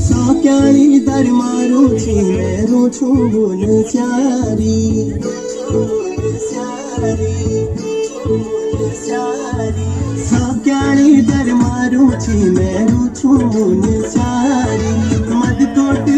सौक्याणी दर मारू छी मेरू छू गुन चारी सौक्याणी दर मारू छी मेरू छू गुन चारी मद कोट